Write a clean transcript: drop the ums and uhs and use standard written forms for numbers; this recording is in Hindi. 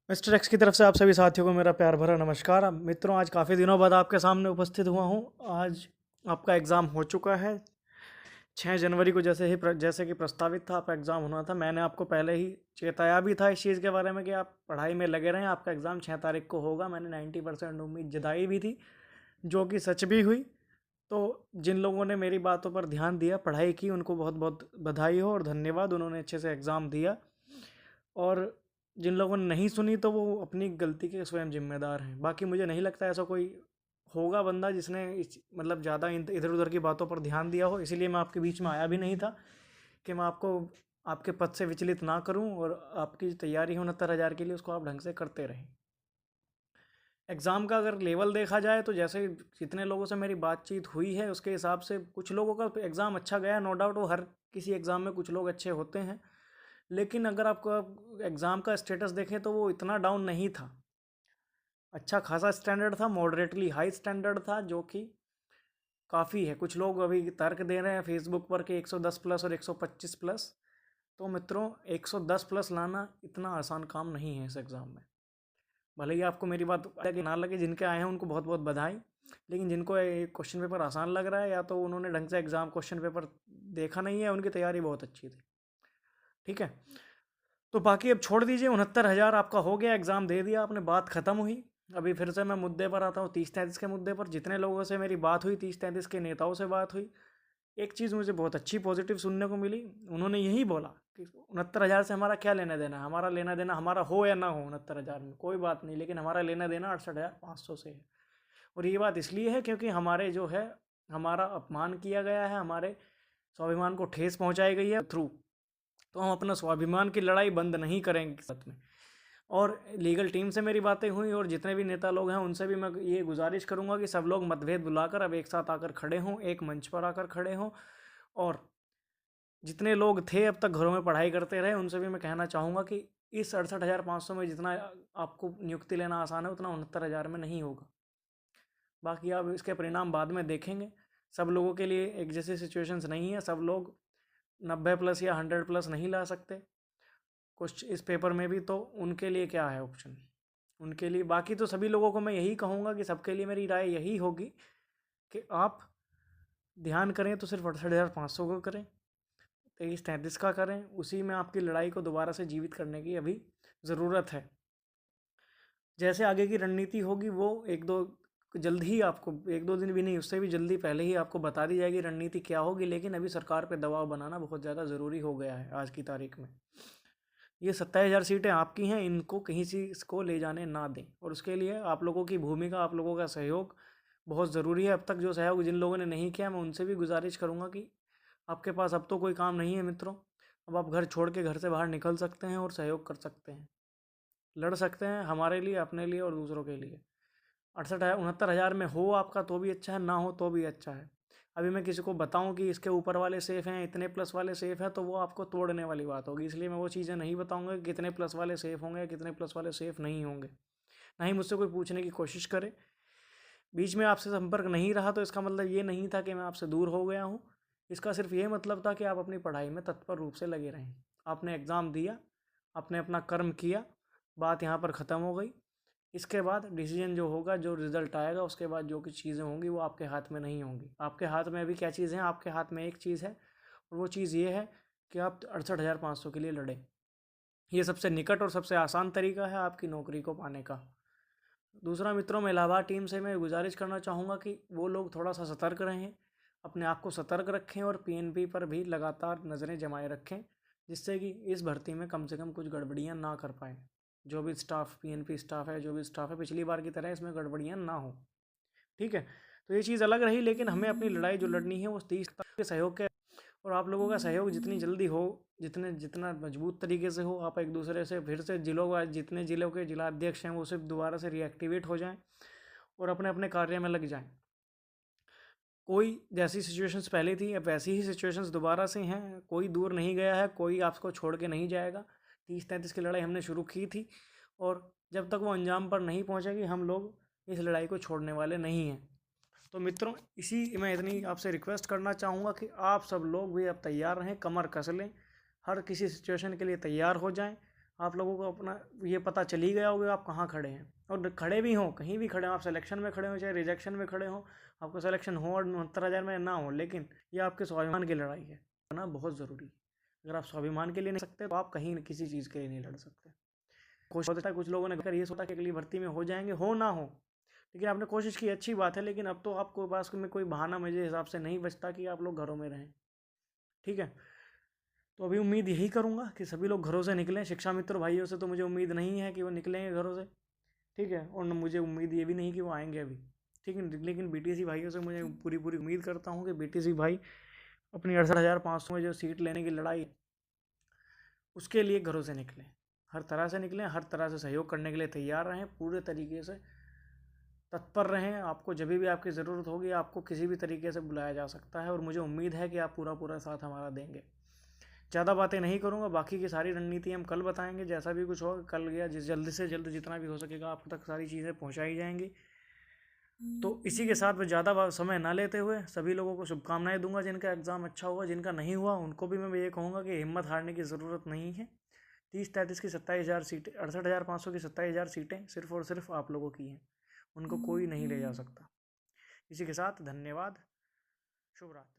मिस्टर एक्स की तरफ से आप सभी साथियों को मेरा प्यार भरा नमस्कार। मित्रों, आज काफ़ी दिनों बाद आपके सामने उपस्थित हुआ हूँ। आज आपका एग्ज़ाम हो चुका है। 6 जनवरी को जैसे कि प्रस्तावित था आपका एग्ज़ाम होना था। मैंने आपको पहले ही चेताया भी था इस चीज़ के बारे में कि आप पढ़ाई में लगे रहें, आपका एग्ज़ाम 6 तारीख को होगा। मैंने 90% उम्मीद जताई भी थी, जो कि सच भी हुई। तो जिन लोगों ने मेरी बातों पर ध्यान दिया, पढ़ाई की, उनको बहुत बहुत बधाई हो और धन्यवाद। उन्होंने अच्छे से एग्ज़ाम दिया। और जिन लोगों ने नहीं सुनी तो वो अपनी गलती के स्वयं जिम्मेदार हैं। बाकी मुझे नहीं लगता ऐसा कोई होगा बंदा जिसने मतलब ज़्यादा इधर उधर की बातों पर ध्यान दिया हो। इसीलिए मैं आपके बीच में आया भी नहीं था कि मैं आपको आपके पद से विचलित ना करूं, और आपकी तैयारी हो 69,000 के लिए, उसको आप ढंग से करते रहें। एग्ज़ाम का अगर लेवल देखा जाए तो जैसे जितने लोगों से मेरी बातचीत हुई है उसके हिसाब से कुछ लोगों का एग्ज़ाम अच्छा गया, नो डाउट। वो हर किसी एग्ज़ाम में कुछ लोग अच्छे होते हैं, लेकिन अगर आपको एग्ज़ाम का स्टेटस देखें तो वो इतना डाउन नहीं था। अच्छा खासा स्टैंडर्ड था, मॉडरेटली हाई स्टैंडर्ड था, जो कि काफ़ी है। कुछ लोग अभी तर्क दे रहे हैं फेसबुक पर कि 110 प्लस और 125 प्लस। तो मित्रों, 110 प्लस लाना इतना आसान काम नहीं है इस एग्ज़ाम में। भले ही आपको मेरी बात लगे ना लगे, जिनके आए हैं उनको बहुत बहुत बधाई। लेकिन जिनको क्वेश्चन पेपर आसान लग रहा है, या तो उन्होंने ढंग से एग्ज़ाम क्वेश्चन पेपर देखा नहीं है, उनकी तैयारी बहुत अच्छी थी। ठीक है, तो बाकी अब छोड़ दीजिए। 69,000 आपका हो गया, एग्ज़ाम दे दिया आपने, बात ख़त्म हुई। अभी फिर से मैं मुद्दे पर आता हूँ, 30-33 के मुद्दे पर। जितने लोगों से मेरी बात हुई, 30-33 के नेताओं से बात हुई, एक चीज़ मुझे बहुत अच्छी पॉजिटिव सुनने को मिली। उन्होंने यही बोला कि 69,000 से हमारा क्या लेना देना है। हमारा लेना देना, हमारा हो या ना हो 69,000 में कोई बात नहीं, लेकिन हमारा लेना देना 68,500 से है। और ये बात इसलिए है क्योंकि हमारे जो है, हमारा अपमान किया गया है, हमारे स्वाभिमान को ठेस पहुंचाई गई है थ्रू। तो हम अपना स्वाभिमान की लड़ाई बंद नहीं करेंगे साथ में। और लीगल टीम से मेरी बातें हुई, और जितने भी नेता लोग हैं उनसे भी मैं ये गुजारिश करूंगा कि सब लोग मतभेद बुलाकर अब एक साथ आकर खड़े हों, एक मंच पर आकर खड़े हों। और जितने लोग थे अब तक घरों में पढ़ाई करते रहे, उनसे भी मैं कहना चाहूँगा कि इस 68,500 में जितना आपको नियुक्ति लेना आसान है, उतना 69,000 में नहीं होगा। बाकी आप इसके परिणाम बाद में देखेंगे। सब लोगों के लिए एक जैसी सिचुएशंस नहीं है। सब लोग 90 प्लस या 100 प्लस नहीं ला सकते कुछ इस पेपर में भी। तो उनके लिए क्या है ऑप्शन, उनके लिए। बाकी तो सभी लोगों को मैं यही कहूँगा कि सबके लिए मेरी राय यही होगी कि आप ध्यान करें तो सिर्फ 68,500 को करें, 23-33 का करें। उसी में आपकी लड़ाई को दोबारा से जीवित करने की अभी ज़रूरत है। जैसे आगे की रणनीति होगी वो एक दो जल्द ही आपको, एक दो दिन भी नहीं, उससे भी जल्दी पहले ही आपको बता दी जाएगी रणनीति क्या होगी। लेकिन अभी सरकार पे दबाव बनाना बहुत ज़्यादा ज़रूरी हो गया है आज की तारीख में। ये 27,000 सीटें आपकी हैं, इनको कहीं से इसको ले जाने ना दें। और उसके लिए आप लोगों की भूमिका, आप लोगों का सहयोग बहुत ज़रूरी है। अब तक जो सहयोग जिन लोगों ने नहीं किया, मैं उनसे भी गुजारिश करूँगा कि आपके पास अब तो कोई काम नहीं है मित्रों। अब आप घर छोड़ के घर से बाहर निकल सकते हैं और सहयोग कर सकते हैं, लड़ सकते हैं हमारे लिए, अपने लिए और दूसरों के लिए। 69,000 में हो आपका तो भी अच्छा है, ना हो तो भी अच्छा है। अभी मैं किसी को बताऊं कि इसके ऊपर वाले सेफ़ हैं, इतने प्लस वाले सेफ़ हैं, तो वो आपको तोड़ने वाली बात होगी। इसलिए मैं वो चीज़ें नहीं बताऊंगा कि कितने प्लस वाले सेफ़ होंगे, कितने प्लस वाले सेफ़ नहीं होंगे। ना ही मुझसे कोई पूछने की कोशिश करे। बीच में आपसे संपर्क नहीं रहा तो इसका मतलब ये नहीं था कि मैं आपसे दूर हो गया हूँ। इसका सिर्फ ये मतलब था कि आप अपनी पढ़ाई में तत्पर रूप से लगे रहें। आपने एग्ज़ाम दिया, आपने अपना कर्म किया, बात यहाँ पर ख़त्म हो गई। इसके बाद डिसीजन जो होगा, जो रिज़ल्ट आएगा, उसके बाद जो कुछ चीज़ें होंगी वो आपके हाथ में नहीं होंगी। आपके हाथ में अभी क्या चीज़ है? आपके हाथ में एक चीज़ है, और वो चीज़ ये है कि आप 68,500 के लिए लड़ें। ये सबसे निकट और सबसे आसान तरीका है आपकी नौकरी को पाने का। दूसरा मित्रों, मैं इलाहाबाद टीम से मैं गुजारिश करना चाहूँगा कि वो लोग थोड़ा सा सतर्क रहें, अपने आप को सतर्क रखें, और पीएनपी पर भी लगातार नज़रें जमाए रखें, जिससे कि इस भर्ती में कम से कम कुछ गड़बड़ियाँ ना कर पाएँ। जो भी स्टाफ, पीएनपी स्टाफ है, जो भी स्टाफ है, पिछली बार की तरह इसमें गड़बड़ियाँ ना हो। ठीक है, तो ये चीज़ अलग रही, लेकिन हमें अपनी लड़ाई जो लड़नी है वो 30 के सहयोग के। और आप लोगों का सहयोग जितनी जल्दी हो, जितना मजबूत तरीके से हो, आप एक दूसरे से फिर से जितने ज़िलों के जिलाध्यक्ष हैं वो सिर्फ दोबारा से रिएक्टिवेट हो जाएं और अपने अपने कार्य में लग जाएं। कोई जैसी सिचुएशंस पहले थी, अब वैसी ही सिचुएशंस दोबारा से हैं। कोई दूर नहीं गया है, कोई आपको छोड़ के नहीं जाएगा। 30-33 की लड़ाई हमने शुरू की थी, और जब तक वो अंजाम पर नहीं पहुंचेगी, हम लोग इस लड़ाई को छोड़ने वाले नहीं हैं। तो मित्रों, इसी मैं इतनी आपसे रिक्वेस्ट करना चाहूँगा कि आप सब लोग भी अब तैयार रहें, कमर कस लें, हर किसी सिचुएशन के लिए तैयार हो जाएं। आप लोगों को अपना ये पता चल ही गया होगा आप कहाँ खड़े हैं, और खड़े भी हों, कहीं भी खड़े हों, आप सिलेक्शन में खड़े हों चाहे रिजेक्शन में खड़े हों, आपको सिलेक्शन हो और 69,000 में ना हो, लेकिन ये आपके स्वाभिमान की लड़ाई है ना, बहुत ज़रूरी है। अगर आप स्वाभिमान के लिए नहीं सकते तो आप कहीं किसी चीज़ के लिए नहीं लड़ सकते। कोशिश होता है, कुछ लोगों ने अगर ये सोचा कि अगली भर्ती में हो जाएंगे, हो ना हो, लेकिन आपने कोशिश की, अच्छी बात है, लेकिन अब तो आपको पास में कोई बहाना मेरे हिसाब से नहीं बचता कि आप लोग घरों में रहें। ठीक है, तो अभी उम्मीद यही करूँगा कि सभी लोग घरों से निकलें। शिक्षा मित्र भाइयों से तो मुझे उम्मीद नहीं है कि वो निकलेंगे घरों से, ठीक है, और मुझे उम्मीद ये भी नहीं कि वो आएंगे अभी, ठीक है, लेकिन बीटीसी भाइयों से मुझे पूरी पूरी उम्मीद करता हूँ कि बीटीसी भाई अपनी 68,500 में जो सीट लेने की लड़ाई उसके लिए घरों से निकलें, हर तरह से निकलें, हर तरह से सहयोग करने के लिए तैयार रहें, पूरे तरीके से तत्पर रहें। आपको जब भी आपकी ज़रूरत होगी आपको किसी भी तरीके से बुलाया जा सकता है, और मुझे उम्मीद है कि आप पूरा पूरा साथ हमारा देंगे। ज़्यादा बातें नहीं करूँगा, बाकी की सारी रणनीति हम कल बताएंगे, जैसा भी कुछ होगा कल या जल्द से जल्द जितना भी हो सकेगा आप तक सारी चीज़ें पहुँचाई जाएंगी। तो इसी के साथ मैं ज़्यादा समय ना लेते हुए सभी लोगों को शुभकामनाएं दूंगा, जिनका एग्ज़ाम अच्छा हुआ, जिनका नहीं हुआ उनको भी मैं ये कहूँगा कि हिम्मत हारने की ज़रूरत नहीं है। 30-33 की 27,000 सीटें, 68,500 की 27,000 सीटें सिर्फ और सिर्फ आप लोगों की हैं, उनको कोई नहीं ले जा सकता। इसी के साथ धन्यवाद, शुभ रात्रि।